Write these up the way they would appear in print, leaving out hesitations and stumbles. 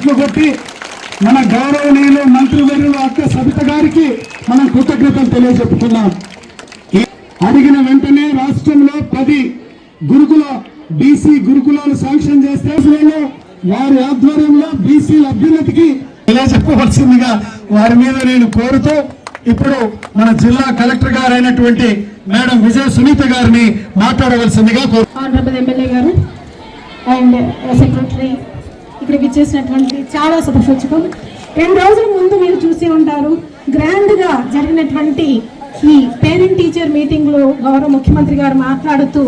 చప్పట్లు కొట్టి మన గౌరవనీయులు మంత్రివర్యులు అక్క సబిత గారికి మనం కృతజ్ఞతలు తెలియజెప్పుకున్నాం. అడిగిన వెంటనే రాష్ట్రంలో 10 గురుకుల బీసీ గురుకులాలు శాంక్షన్ చేస్తే వారి ఆధ్వర్యంలో బీసీల అభ్యున్నతికి తెలియజెప్పవలసిందిగా వారి మీద నేను కోరుతూ ఇప్పుడు మన జిల్లా కలెక్టర్ గారు అయినటువంటి మేడం విజయ సునీత గారిని మాట్లాడవలసిందిగా ఆనరబుల్ ఎమ్మెల్యే గారు అండ్ సెక్రటరీ ఇక్కడికి ఇచ్చేసినటువంటి చాలా శుభసూచకం. 2 రోజుల ముందు మీరు చూసి ఉంటారు గ్రాండ్ గా జరిగినటువంటి ఈ పేరెంట్ టీచర్ మీటింగ్ లో గౌరవ ముఖ్యమంత్రి గారు మాట్లాడుతూ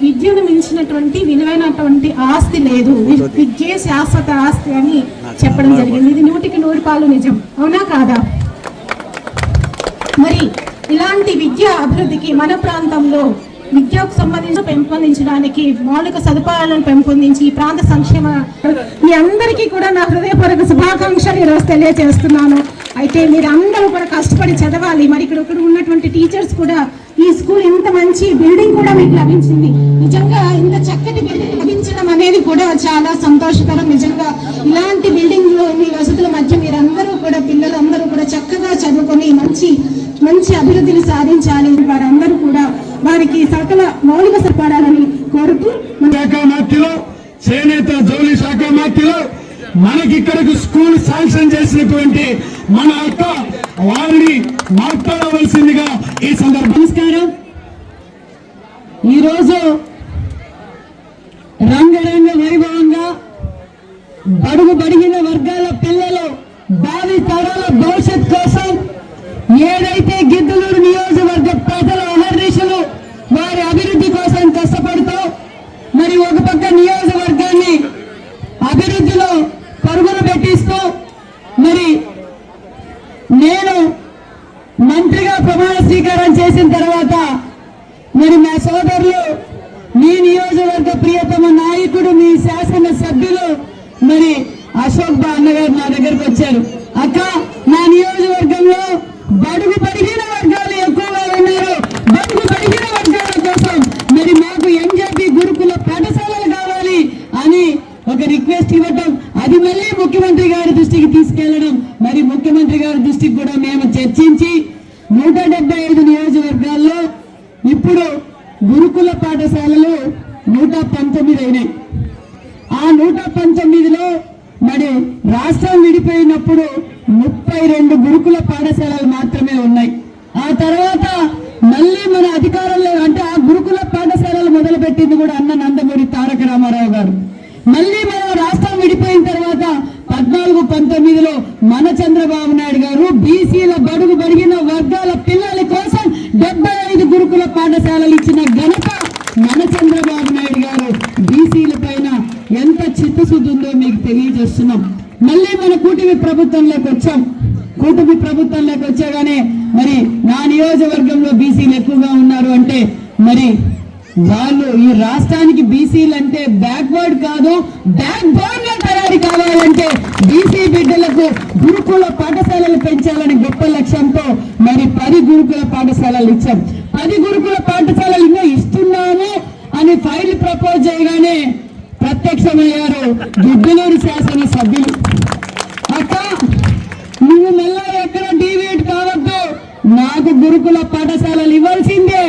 విద్యను మించినటువంటి విలువైనటువంటి ఆస్తి లేదు, విద్యే శాశ్వత ఆస్తి అని చెప్పడం జరిగింది. ఇది 100కి 100 నిజం, అవునా కాదా? మరి ఇలాంటి విద్యా అభివృద్ధికి మన ప్రాంతంలో విద్యకు సంబంధించి పెంపొందించడానికి మౌలిక సదుపాయాలను పెంపొందించి ఈ ప్రాంత సంక్షేమ మీ అందరికీ కూడా నా హృదయపూర్వక శుభాకాంక్షలు ఈరోజు తెలియజేస్తున్నాను. అయితే మీరు అందరూ కూడా కష్టపడి చదవాలి. మరి ఇక్కడ ఉన్నటువంటి టీచర్స్ కూడా ఈ స్కూల్ ఇంత మంచి బిల్డింగ్ కూడా మీకు లభించింది. నిజంగా ఇంత చక్కటి బిల్డింగ్ లభించడం అనేది కూడా చాలా సంతోషకరం. నిజంగా ఇలాంటి బిల్డింగ్ లో మీ వసతుల మధ్య మీరందరూ కూడా పిల్లలందరూ కూడా చక్కగా చదువుకొని మంచి అభివృద్ధిని సాధించాలి. వారందరూ కూడా వారికి సకల మౌలిక సదుపాయాలని కోరుతూ శాఖ మాత్రలో చేనేత జౌలి శాఖ మాత్రలో మనకి ఇక్కడికి స్కూల్ శాంక్షన్ చేసినటువంటి మన అక్క వారిని మాట్లాడవలసిందిగా ఈ సందర్భం. నమస్కారం. ఈరోజు రంగరంగ వైభవంగా బడుగిన వర్గాల పిల్లలు భావి తరాల భవిష్యత్ కోసం ఏదైతే గిద్దలూరు నియోజకవర్గ ప్రజల అహర్నిశలు వారి అభివృద్ధి కోసం కష్టపడుతూ మరి ఒక పక్క నియోజకవర్గాన్ని అభివృద్ధిలో పరుగులు పెట్టిస్తూ మరి నేను మంత్రిగా ప్రమాణ స్వీకారం చేసిన తర్వాత మరి మా సోదరులు మీ నియోజకవర్గ ప్రియతమ నాయకుడు మీ శాసన సభ్యులు మరి అశోక్ బా అన్నగారు నా దగ్గరకు వచ్చారు. అక్క, నా నియోజకవర్గంలో బడిగిన వర్గాలు ఎక్కువగా ఉన్నారు, బడిగిన వర్గాల కోసం మరి మాకు ఎంజేపీ గురుకుల పాఠశాలలు కావాలి అని ఒక రిక్వెస్ట్ ఇవ్వటం, అది మళ్ళీ ముఖ్యమంత్రి గారి దృష్టికి తీసుకెళ్లడం, మరి ముఖ్యమంత్రి గారి దృష్టికి కూడా మేము చర్చించి 175 నియోజకవర్గాల్లో ఇప్పుడు గురుకుల పాఠశాలలు 119 అయినాయి. ఆ 119లో మరి రాష్ట్రం విడిపోయినప్పుడు 32 గురుకుల పాఠశాలలు మాత్రమే ఉన్నాయి. ఆ తర్వాత మళ్ళీ మన అధికారంలో అంటే ఆ గురుకుల పాఠశాలలు మొదలుపెట్టింది కూడా అన్న నందమూరి తారక రామారావు గారు. మళ్ళీ మనం రాష్ట్రం విడిపోయిన తర్వాత 14-19లో మన చంద్రబాబు నాయుడు గారు బీసీల బడిగిన వర్గాల పిల్లల కోసం 75 గురుకుల పాఠశాలలు ఇచ్చిన ఘనత మన చంద్రబాబు నాయుడు గారు. బీసీల పైన ఎంత చిత్తశుద్ధి ఉందో మీకు తెలియజేస్తున్నాం. మళ్ళీ మన కూటమి ప్రభుత్వంలోకి వచ్చాగానే మరి నా నియోజకవర్గంలో బీసీలు ఎక్కువగా ఉన్నారు అంటే మరి వాళ్ళు ఈ రాష్ట్రానికి బీసీలు అంటే బ్యాక్వర్డ్ కాదు, బ్యాక్ బోన్ గా తయారీ కావాలంటే బీసీ బిడ్డలకు గురుకుల పాఠశాలలు పెంచాలని గొప్ప లక్ష్యంతో మరి 10 గురుకుల పాఠశాలలు ఇచ్చాం. 10 గురుకుల పాఠశాలలు ఇంకా ఇస్తున్నాము అని ఫైల్ ప్రపోజ్ చేయగానే ప్రత్యక్షమయ్యారు గిద్దలూరు శాసన సభ్యులు. అక్క, నువ్వు మళ్ళా ఎక్కడ డీవియేట్ కావద్దు, నాకు గురుకుల పాఠశాలలు ఇవ్వాల్సిందే,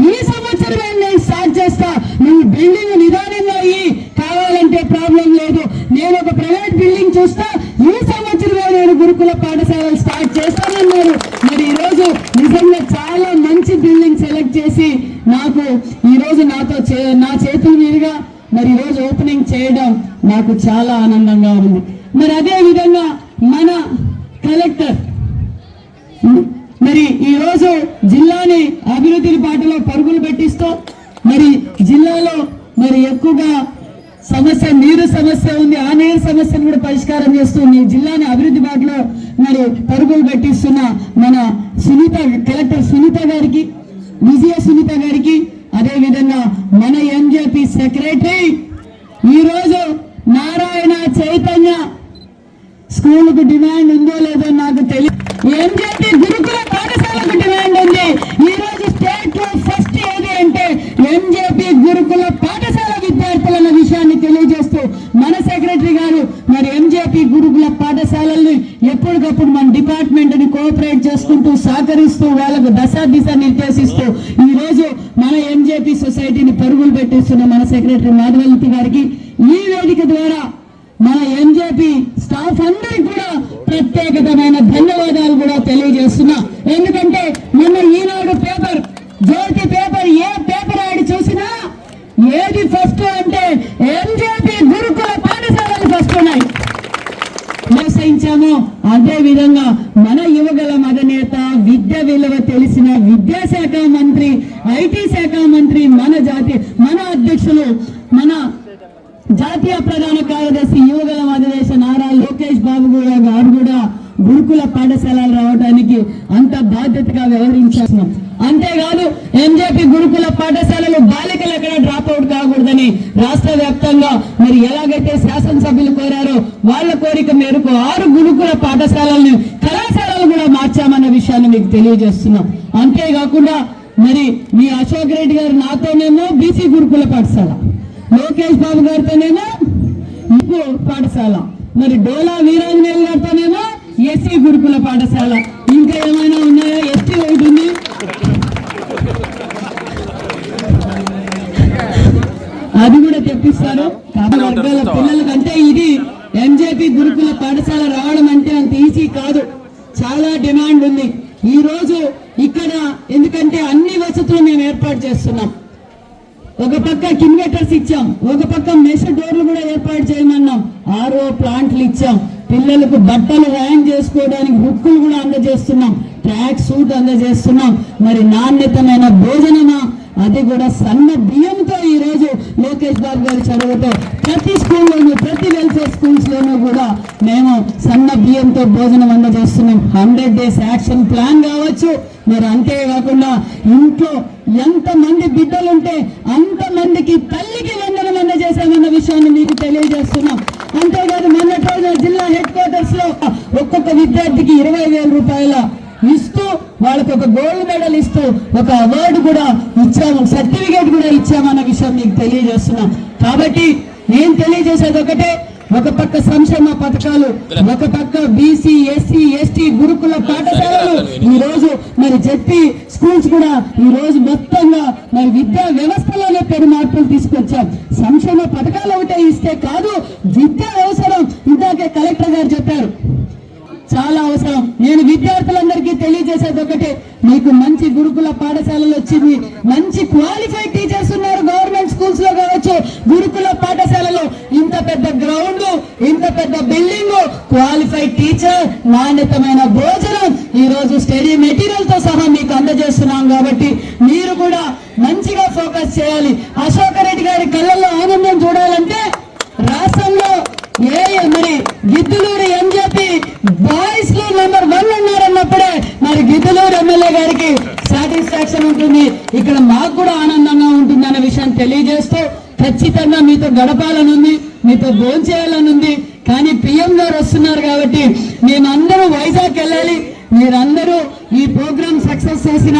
ఈ సంవత్సరమే నేను స్టార్ట్ చేస్తా, నువ్వు బిల్డింగ్ నిదానంగా అయ్యి కావాలంటే ప్రాబ్లం లేదు, నేను ఒక ప్రైవేట్ బిల్డింగ్ చూస్తా, ఈ సంవత్సరమే నేను గురుకుల పాఠశాలలు స్టార్ట్ చేస్తానన్నారు. మరి ఈరోజు నిజంగా చాలా మంచి బిల్డింగ్ సెలెక్ట్ చేసి నాకు ఈరోజు నా చేతుల మీదుగా మరి ఈరోజు ఓపెనింగ్ చేయడం నాకు చాలా ఆనందంగా ఉంది. మరి అదే విధంగా మన కలెక్టర్ మరి ఈరోజు జిల్లాని అభివృద్ధి బాటలో పరుగులు పెట్టిస్తూ మరి జిల్లాలో మరి ఎక్కువగా నీరు సమస్య ఉంది, ఆ నీరు సమస్యను కూడా పరిష్కారం చేస్తూ మీ జిల్లాని అభివృద్ధి బాటలో మరి పరుగులు పెట్టిస్తున్న మన కలెక్టర్ సునీత గారికి, విజయ సునీత గారికి, అదే విధంగా మన ఎంజేపీ సెక్రటరీ ఈరోజు నారాయణ చైతన్య స్కూల్కు డిమాండ్ ఉందో లేదో నాకు తెలియదు, ఎంజేపీ గురుకుల పాఠశాలకు డిమాండ్ ఉంది. ఈ రోజు స్టేట్ లో ఫస్ట్ ఏది అంటే ఎంజేపీ గురుకుల పాఠశాల విద్యార్థులన్న విషయాన్ని తెలియజేస్తూ మన సెక్రటరీ గారు మరి ఎంజేపీ గురుకుల పాఠశాలల్ని ఎప్పటికప్పుడు మన డిపార్ట్మెంట్ ని కోఆపరేట్ చేసుకుంటూ సహకరిస్తూ వాళ్ళకు దిశ నిర్దేశిస్తూ ఈ రోజు మన ఎంజేపీ సొసైటీని పరుగులు పెట్టిస్తున్న మన సెక్రటరీ మాధవల్తి గారికి ఈ వేదిక ద్వారా మన ఎంజేపీ స్టాఫ్ అందరికి కూడా ప్రత్యేకమైన ధన్యవాదాలు కూడా తెలియజేస్తున్నా. ఎందుకంటే మన ఈనాడు పేపర్, జ్యోతి పేపర్, ఏ పేపర్ ఆడి చూసినా ఏది ఫస్ట్ అంటే ఎంజేపీ గురుకుల పాఠశాలలు ఫస్ట్ ఉన్నాయి. ప్రోత్సహించాము. అదే విధంగా మన యువగల మదనేత, విద్య విలువ తెలిసిన విద్యాశాఖ మంత్రి, ఐటీ శాఖ మంత్రి, మన అధ్యక్షులు, మన జాతీయ ప్రధాన కార్యదర్శి యువగల మదనేత నారా లోకేష్ బాబు గారు కూడా గురుకుల పాఠశాలలు రావడానికి అంత బాధ్యతగా వ్యవహరించారు. అంతేకాదు ఎంజేపీ గురుకుల పాఠశాలలు బాలికలు ఎక్కడ డ్రాప్ అవుట్ కాకూడదని రాష్ట్ర వ్యాప్తంగా మరి ఎలాగైతే శాసనసభ్యులు కోరారో వాళ్ళ కోరిక మేరకు 6 గురుకుల పాఠశాలలను కళాశాలలు కూడా మార్చామన్న విషయాన్ని మీకు తెలియజేస్తున్నాం. అంతేకాకుండా మరి మీ అశోక్ రెడ్డి గారు నాతోనేమో బీసీ గురుకుల పాఠశాల, లోకేష్ బాబు గారితోనేమో ఇంకో పాఠశాల, మరి డోలా వీరాంజనేయులు గారితోనేమో ఎస్సీ గురుకుల పాఠశాల, ఇంకా ఏమైనా ఉన్నాయా? ఎస్టీ ఒకటి ఉంది. అది కూడా తెప్పిస్తారు వర్గాల పిల్లలకంటే. ఇది ఎంజేపీ గురుకుల పాఠశాల రావడం అంటే అంత ఈజీ కాదు, చాలా డిమాండ్ ఉంది ఈ రోజు ఇక్కడ. ఎందుకంటే అన్ని వసతులు మేము ఏర్పాటు చేస్తున్నాం. ఒక పక్క కిన్వెటర్స్ ఇచ్చాం, ఒక పక్క మెష్ డోర్లు కూడా ఏర్పాటు చేయమన్నాం, RO ప్లాంట్లు ఇచ్చాం, పిల్లలకు బట్టలు హ్యాంగ్ చేసుకోవడానికి బుక్కులు కూడా అందజేస్తున్నాం, ట్రాక్ సూట్ అందజేస్తున్నాం. మరి నాణ్యతమైన భోజనమా, అది కూడా సన్న బియ్యంతో ఈ రోజు లోకేష్ బాబు గారి చదువుతో ప్రతి స్కూల్లోనూ, ప్రతి వెల్ఫేర్ స్కూల్స్ లోనూ కూడా మేము సన్న బియ్యంతో భోజనం అందజేస్తున్నాం. 100 days యాక్షన్ ప్లాన్ కావచ్చు. మరి అంతేకాకుండా ఇంట్లో ఎంతమంది బిడ్డలుంటే అంతమందికి తల్లికి వందనం అందజేశామన్న విషయాన్ని మీకు తెలియజేస్తున్నాం. అంతేకాదు మొన్నటి రోజు జిల్లా హెడ్ క్వార్టర్స్ లో ఒక్కొక్క విద్యార్థికి 20,000 రూపాయల ఇస్తూ వాళ్ళకు ఒక గోల్డ్ మెడల్ ఇస్తూ ఒక అవార్డు కూడా ఇచ్చాము, సర్టిఫికేట్ కూడా ఇచ్చామన్న విషయం మీకు తెలియజేస్తున్నాం. కాబట్టి నేను తెలియజేసేది ఒకటే, ఒక పక్క సంక్షేమ పథకాలు, ఒక పక్క బీసీ, ఎస్సీ, ఎస్టీ గురుకుల పాఠశాలలు, ఈ రోజు మరి జెడ్పీ స్కూల్స్ కూడా ఈ రోజు మొత్తంగా మరి విద్యా వ్యవస్థలోనే పెను మార్పులు తీసుకొచ్చాం. సంక్షేమ పథకాలు ఒకటే ఇస్తే కాదు, విద్య అవసరం. ఇందాకే కలెక్టర్ గారు చెప్పారు, చాలా అవసరం. నేను విద్యార్థులందరికీ తెలియజేసేది ఒకటే, మీకు మంచి గురుకుల పాఠశాలలు వచ్చింది, మంచి క్వాలిఫైడ్ టీచర్స్ ఉన్నారు గవర్నమెంట్ స్కూల్స్ లో కావచ్చు, గురుకుల పాఠశాలలో ఇంత పెద్ద గ్రౌండ్, ఇంత పెద్ద బిల్డింగ్, క్వాలిఫైడ్ టీచర్, నాణ్యతమైన భోజనం, ఈ రోజు స్టడీ మెటీరియల్ తో సహా మీకు అందజేస్తున్నాం. కాబట్టి మీరు కూడా మంచిగా ఫోకస్ చేయాలి. అశోక్ రెడ్డి గారి కళ్ళల్లో ఆనందం చూడాలంటే రాష్ట్రంలో మరి గిద్దలూరు ఎంజేపీ బాయ్స్ లో నెంబర్ 1 ఉన్నారన్నప్పుడే మరి గిద్దలూరు ఎమ్మెల్యే గారికి సాటిస్ఫాక్షన్ ఉంటుంది, ఇక్కడ మాకు కూడా ఆనందంగా ఉంటుంది అనే విషయాన్ని తెలియజేస్తూ, ఖచ్చితంగా మీతో గడపాలనుంది, మీతో భోంచేయాలనుంది. కానీ పిఎం గారు వస్తున్నారు కాబట్టి మేమందరూ వైజాగ్ వెళ్ళాలి. మీరందరూ ఈ ప్రోగ్రామ్ సక్సెస్ చేసిన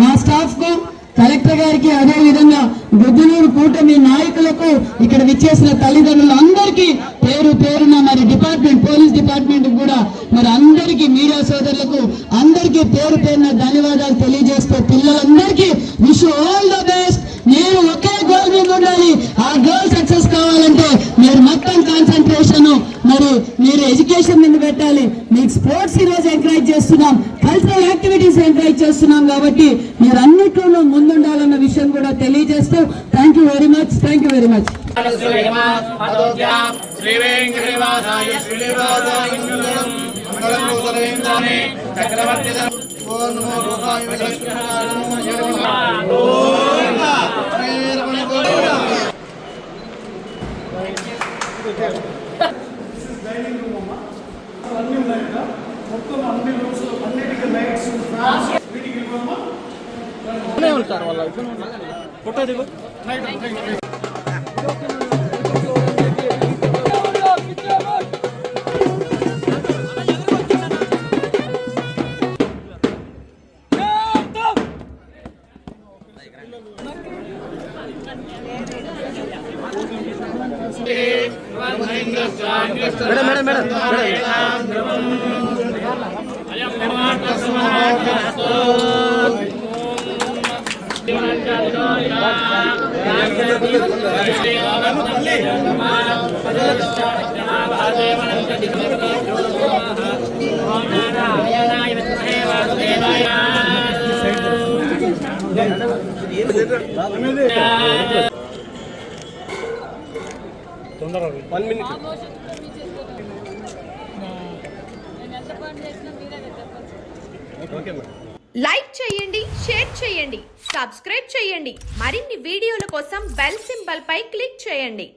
మా స్టాఫ్ కు, కలెక్టర్ గారికి, అదే విధంగా గిద్దలూరు కూటమి నాయకులకు, ఇక్కడ విచ్చేసిన తల్లిదండ్రులు అందరికీ పేరు పేరున మరి డిపార్ట్మెంట్, పోలీస్ డిపార్ట్మెంట్ కూడా మరి అందరికీ, మీడియా సోదరులకు అందరికీ పేరు పేరున ధన్యవాదాలు తెలియజేస్తూ, పిల్లలందరికీ విష్ ఆల్ ద బెస్ట్. నేను ఒకే గోల్ మీద ఉండాలి. ఆ గోల్ సక్సెస్ కావాలంటే మీరు మొత్తం కాన్సన్ట్రేషన్ మరి మీరు ఎడ్యుకేషన్ మీద పెట్టాలి. మీకు స్పోర్ట్స్ ఈ రోజు ఎంకరేజ్ చేస్తున్నాం, కల్చరల్ యాక్టివిటీస్ ఎంకరేజ్ చేస్తున్నాం. కాబట్టి మీరు అన్నిట్లోనూ ముందుండాలన్న విషయం కూడా తెలియజేస్తూ thank you very much. Thank you very much. మొత్తం అన్ని రూమ్స్ అన్నిటికీ లైట్స్ వీటికి సార్ వాళ్ళ ఫోటో దిగు. లైక్ చేయండి, షేర్ చేయండి, సబ్స్క్రైబ్ చేయండి. మరిన్ని వీడియోల కోసం బెల్ సింబల్ పై క్లిక్ చేయండి.